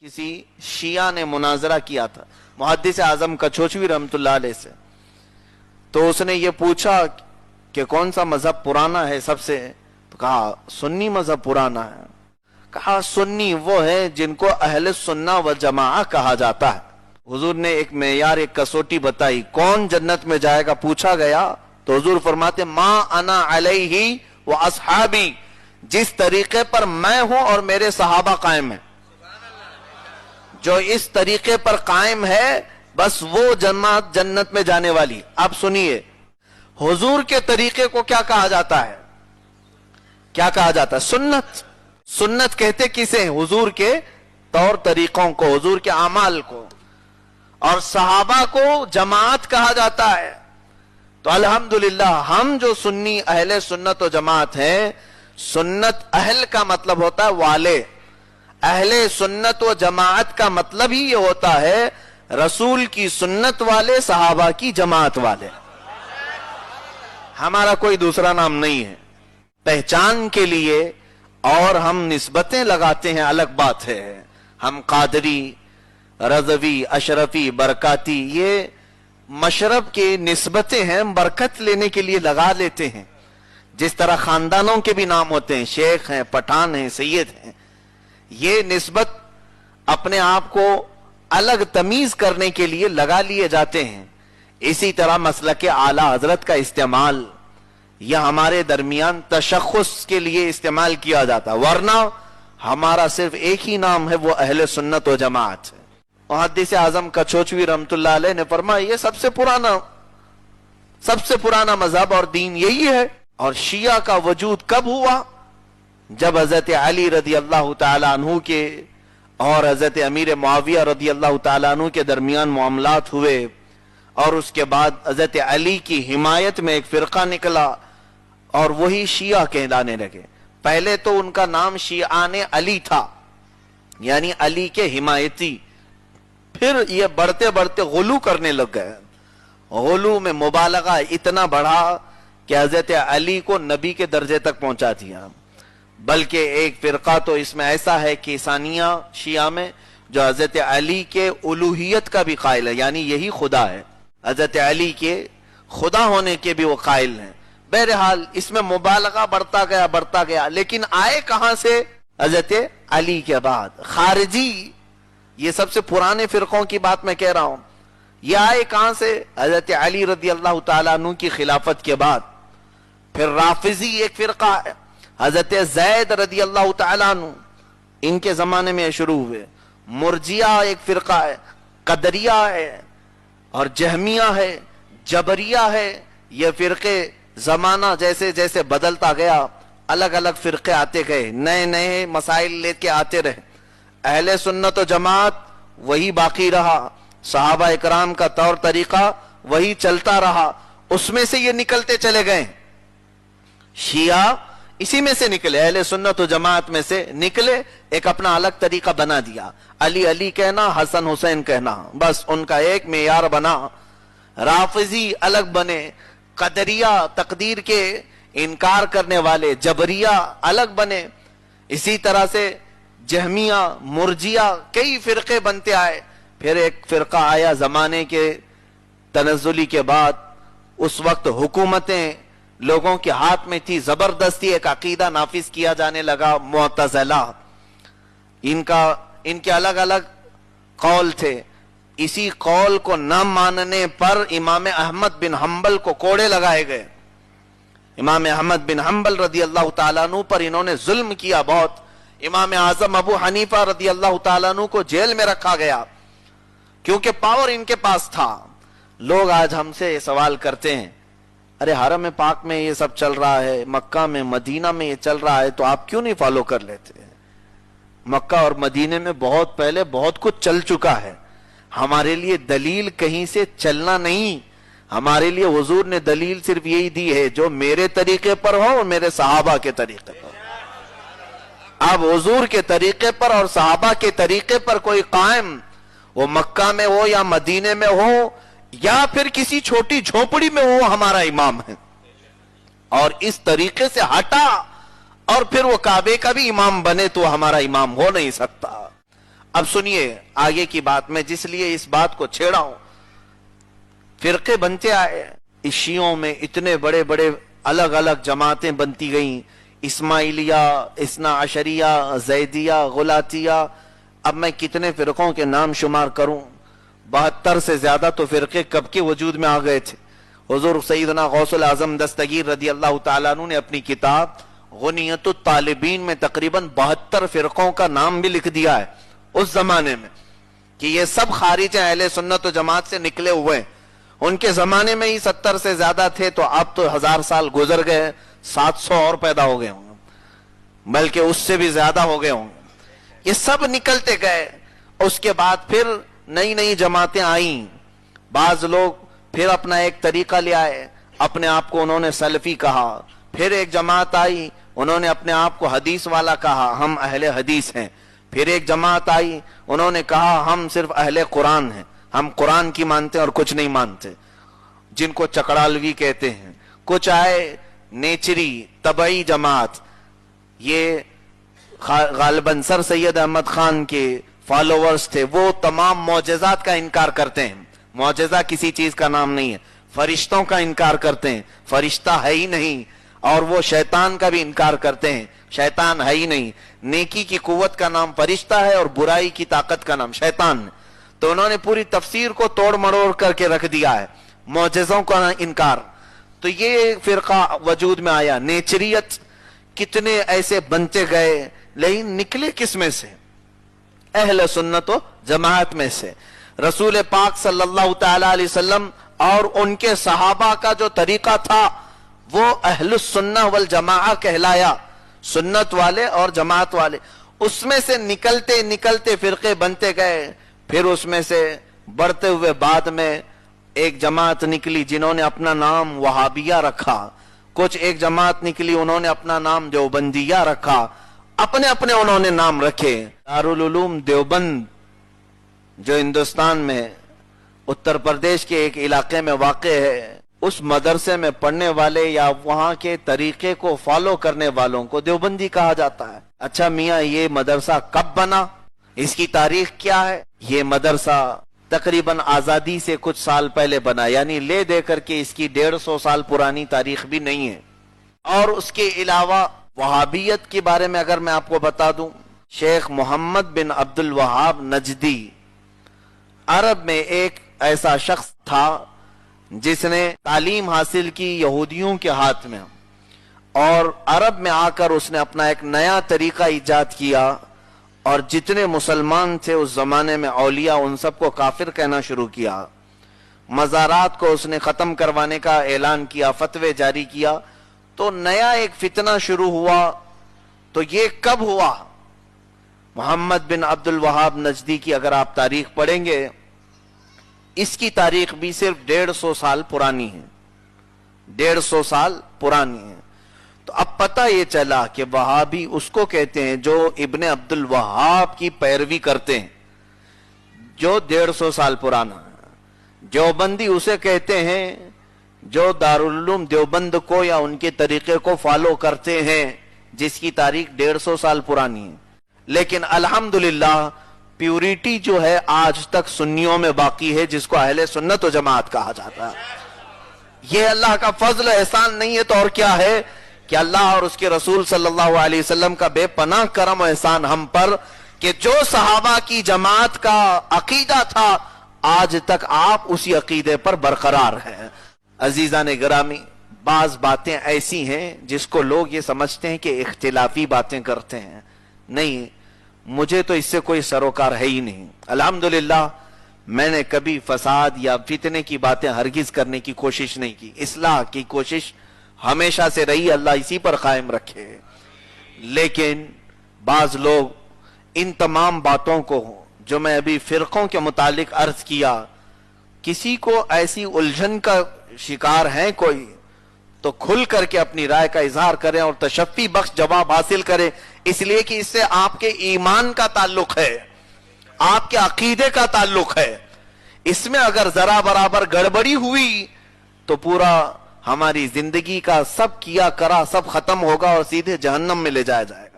किसी शिया ने मुनाजरा किया था मुहद्दिस आजम कछोचवी रहमतुल्लाह अलैह से। तो उसने ये पूछा कि कौन सा मजहब पुराना है सबसे, तो कहा सुन्नी मजहब पुराना है। कहा सुन्नी वो है जिनको अहले सुन्ना व जमाआ कहा जाता है। हुजूर ने एक मेयार, एक कसौटी बताई, कौन जन्नत में जाएगा पूछा गया तो हुजूर फरमाते मा अना अलैहि व अस्हाबी, जिस तरीके पर मैं हूं और मेरे सहाबा कायम है, जो इस तरीके पर कायम है बस वो जमात जन्नत में जाने वाली। अब सुनिए, हुजूर के तरीके को क्या कहा जाता है? क्या कहा जाता है? सुन्नत। सुन्नत कहते किसे? हुजूर के तौर तरीकों को, हुजूर के अमाल को। और सहाबा को जमात कहा जाता है। तो अल्हम्दुलिल्लाह हम जो सुन्नी अहले सुन्नत व जमात हैं, सुन्नत अहल का मतलब होता है वाले, अहले सुन्नत व जमात का मतलब ही ये होता है रसूल की सुन्नत वाले, सहाबा की जमात वाले। हमारा कोई दूसरा नाम नहीं है। पहचान के लिए और हम निस्बतें लगाते हैं, अलग बात है। हम कादरी, रज़वी, अशरफी, बरकाती, ये मशरब के निस्बतें हैं, बरकत लेने के लिए लगा लेते हैं। जिस तरह खानदानों के भी नाम होते हैं, शेख हैं, पठान हैं, सैयद हैं, ये निस्बत अपने आप को अलग तमीज करने के लिए लगा लिए जाते हैं। इसी तरह मसलक आला हजरत का इस्तेमाल यह हमारे दरमियान तशख्खुस के लिए इस्तेमाल किया जाता, वरना हमारा सिर्फ एक ही नाम है, वो अहले सुन्नत व जमात है। मुहद्दिस आजम कछोचवी रहमतुल्लाह अलैह ने फरमाया ये सबसे पुराना मजहब और दीन यही है। और शिया का वजूद कब हुआ? जब हजरत अली रदी अल्लाह ताला अन्हु के और हजरत अमीर मुआविया रदी अल्लाह ताला अन्हु के दरमियान मामलात हुए, और उसके बाद हजरत अली की हिमायत में एक फिरका निकला और वही शिया कहलाने लगे। पहले तो उनका नाम शियाने अली था, यानी अली के हिमायती। फिर ये बढ़ते बढ़ते गुलू करने लग गए। गुलू में मुबालगा इतना बढ़ा कि हजरत अली को नबी के दर्जे तक पहुंचा दिया। बल्कि एक फिरका तो इसमें ऐसा है कि सानिया शिया में, जो हजरत अली के उलूहियत का भी कायल है, यानी यही खुदा है, हजरत अली के खुदा होने के भी वो कायल हैं। बहरहाल इसमें मुबालगा बढ़ता गया, लेकिन आए कहां से? हजरत अली के बाद खारिजी, ये सबसे पुराने फिरकों की बात मैं कह रहा हूं, ये आए कहां से? हजरत अली रदी अल्लाह ताला अन्हु की खिलाफत के बाद। फिर राफिजी एक फिरका है, हजरत जैद रदी अल्लाह ताला अन्हु, इनके जमाने में शुरू हुए। मुर्जिया एक फिरका है, कदरिया है, और जहमिया है, जबरिया है। ये फिरके जमाना जैसे जैसे बदलता गया, अलग अलग फिरके आते गए, नए नए मसाइल लेके आते रहे। अहले सुन्नत व जमात वही बाकी रहा, सहाबा इकराम का तौर तरीका वही चलता रहा, उसमें से ये निकलते चले गए। शिया इसी में से निकले, अहले सुन्नत व जमात में से निकले, एक अपना अलग तरीका बना दिया। अली अली कहना, हसन हुसैन कहना, बस उनका एक मेयार बना। राफिजी अलग बने, कदरिया तकदीर के इनकार करने वाले, जबरिया अलग बने। इसी तरह से जहमिया, मुर्जिया, कई फिरके बनते आए। फिर एक फिरका आया जमाने के तनज़्ज़ुली के बाद, उस वक्त हुकूमतें लोगों के हाथ में थी, जबरदस्ती एक अकीदा नाफिज किया जाने लगा, मुअतज़िला। इनके अलग अलग कौल थे। इसी कौल को न मानने पर इमाम अहमद बिन हंबल को कोड़े लगाए गए। इमाम अहमद बिन हंबल रदी अल्लाह ताला अन्हु पर इन्होंने जुल्म किया बहुत। इमाम आजम अबू हनीफा रदी अल्लाह ताला अन्हु को जेल में रखा गया, क्योंकि पावर इनके पास था। लोग आज हमसे सवाल करते हैं, अरे हरम पाक में ये सब चल रहा है, मक्का में, मदीना में ये चल रहा है, तो आप क्यों नहीं फॉलो कर लेते? मक्का और मदीने में बहुत पहले बहुत कुछ चल चुका है। हमारे लिए दलील कहीं से चलना नहीं, हमारे लिए हुजूर ने दलील सिर्फ यही दी है, जो मेरे तरीके पर हो और मेरे सहाबा के तरीके पर। अब हुजूर के तरीके पर और सहाबा के तरीके पर कोई कायम, वो मक्का में हो या मदीने में हो या फिर किसी छोटी झोपड़ी में हो, हमारा इमाम है। और इस तरीके से हटा और फिर वो काबे का भी इमाम बने तो हमारा इमाम हो नहीं सकता। अब सुनिए आगे की बात, मैं जिस लिए इस बात को छेड़ा हूं, फिरके बनते आए, इस शियों में इतने बड़े बड़े अलग अलग जमातें बनती गईं, इस्माइलिया, इस्ना अशरिया, जैदिया, गुलातिया, अब मैं कितने फिरकों के नाम शुमार करूं, 72 से ज्यादा तो फिरके कब के वजूद में आ गए थे। हुजूर सैयदना गौसुल आजम दस्तगीर रदी अल्लाह तआला अन्हु ने अपनी किताब गुनियतुत तालिबीन में तकरीबन 72 फिरकों का नाम भी लिख दिया है उस जमाने में, कि ये सब खारिज हैं, अहले सुन्नत व जमात से निकले हुए हैं। उनके जमाने में ही 70 से ज्यादा थे, तो अब तो 1000 साल गुजर गए, 700 और पैदा हो गए होंगे, बल्कि उससे भी ज्यादा हो गए होंगे। ये सब निकलते गए। उसके बाद फिर नई नई जमातें आई, बाज लोग फिर अपना एक तरीका ले आए, अपने आप को उन्होंने सलफी कहा। फिर एक जमात आई, उन्होंने अपने आप को हदीस वाला कहा, हम अहले हदीस हैं। फिर एक जमात आई, उन्होंने कहा हम सिर्फ अहले कुरान हैं, हम कुरान की मानते हैं और कुछ नहीं मानते, जिनको चकड़ालवी कहते हैं। कुछ आए नेचरी तबई जमात, ये गालिबन सर सैयद अहमद खान के फॉलोअर्स थे, वो तमाम मौजज़ात का इनकार करते हैं। मौजज़ा किसी चीज का नाम नहीं है, फरिश्तों का इनकार करते हैं, फरिश्ता है ही नहीं। और वो शैतान का भी इनकार करते हैं, शैतान है ही नहीं। नेकी की कुव्वत का नाम फरिश्ता है और बुराई की ताकत का नाम शैतान है। तो उन्होंने पूरी तफसीर को तोड़ मरोड़ करके रख दिया है, मौजज़ों का इनकार। तो ये फिरका वजूद में आया। नेचरियत कितने ऐसे बनते गए, लेकिन निकले किस में से? अहले सुन्नत व जमात में से। रसूल पाक सल्लल्लाहु तआला अलैहि वसल्लम और उनके सहाबा का जो तरीका था वो अहलुस सुन्नह वल जमाअह कहलाया, सुन्नत वाले और जमात वाले। उसमें से निकलते निकलते फिरके बनते गए। फिर उसमें से बढ़ते हुए बाद में एक जमात निकली जिन्होंने अपना नाम वहाबिया रखा, कुछ एक जमात निकली उन्होंने अपना नाम देवबंदिया रखा, अपने अपने उन्होंने नाम रखे। दारुल उलूम देवबंद जो हिंदुस्तान में उत्तर प्रदेश के एक इलाके में वाक़े है, उस मदरसे में पढ़ने वाले या वहां के तरीके को फॉलो करने वालों को देवबंदी कहा जाता है। अच्छा मियाँ, ये मदरसा कब बना, इसकी तारीख क्या है? ये मदरसा तकरीबन आजादी से कुछ साल पहले बना, यानी ले दे करके इसकी 150 साल पुरानी तारीख भी नहीं है। और उसके अलावा वहाबियत के बारे में अगर मैं आपको बता दूं, शेख मोहम्मद बिन अब्दुल वहाब नजदी अरब में एक ऐसा शख्स था जिसने तालीम हासिल की यहूदियों के हाथ में, और अरब में आकर उसने अपना एक नया तरीका इजाद किया और जितने मुसलमान थे उस जमाने में औलिया, उन सबको काफिर कहना शुरू किया। मज़ारात को उसने खत्म करवाने का ऐलान किया, फतवे जारी किया। तो नया एक फितना शुरू हुआ। तो ये कब हुआ? मोहम्मद बिन अब्दुल वहाब नजदी की अगर आप तारीख पढ़ेंगे, इसकी तारीख भी सिर्फ 150 साल पुरानी है, 150 साल पुरानी है। तो अब पता ये चला कि वहाबी उसको कहते हैं जो इब्ने अब्दुल वहाब की पैरवी करते हैं, जो 150 साल पुराना है। देवबंदी उसे कहते हैं जो दारुल उलूम देवबंद को या उनके तरीके को फॉलो करते हैं, जिसकी तारीख 150 साल पुरानी है। लेकिन अल्हम्दुलिल्लाह प्यूरिटी जो है आज तक सुन्नियों में बाकी है, जिसको अहले सुन्नत व जमात कहा जाता है। यह अल्लाह का फजल एहसान नहीं है तो और क्या है कि अल्लाह और उसके रसूल सल्लल्लाहु अलैहि वसल्लम का बेपनाह करम एहसान हम पर, कि जो सहाबा की जमात का अकीदा था आज तक आप उसी अकीदे पर बरकरार है। अजीजा ने गिरामी, बाज बातें ऐसी हैं जिसको लोग ये समझते हैं कि इख्तिलाफी बातें करते हैं। नहीं, मुझे तो इससे कोई सरोकार है ही नहीं। अल्हम्दुलिल्लाह मैंने कभी फसाद या फितने की बातें हरगिज करने की कोशिश नहीं की। इस्लाह की कोशिश हमेशा से रही, अल्लाह इसी पर कायम रखे। लेकिन बाज लोग इन तमाम बातों को जो मैं अभी फिरकों के मुतालिक अर्ज किया, किसी को ऐसी उलझन का शिकार है कोई, तो खुल करके अपनी राय का इजहार करें और तशफ़ी बख्श जवाब हासिल करें, इसलिए कि इससे आपके ईमान का ताल्लुक है, आपके अकीदे का ताल्लुक है। इसमें अगर जरा बराबर गड़बड़ी हुई तो पूरा हमारी जिंदगी का सब किया करा सब खत्म होगा और सीधे जहन्नम में ले जाया जाएगा।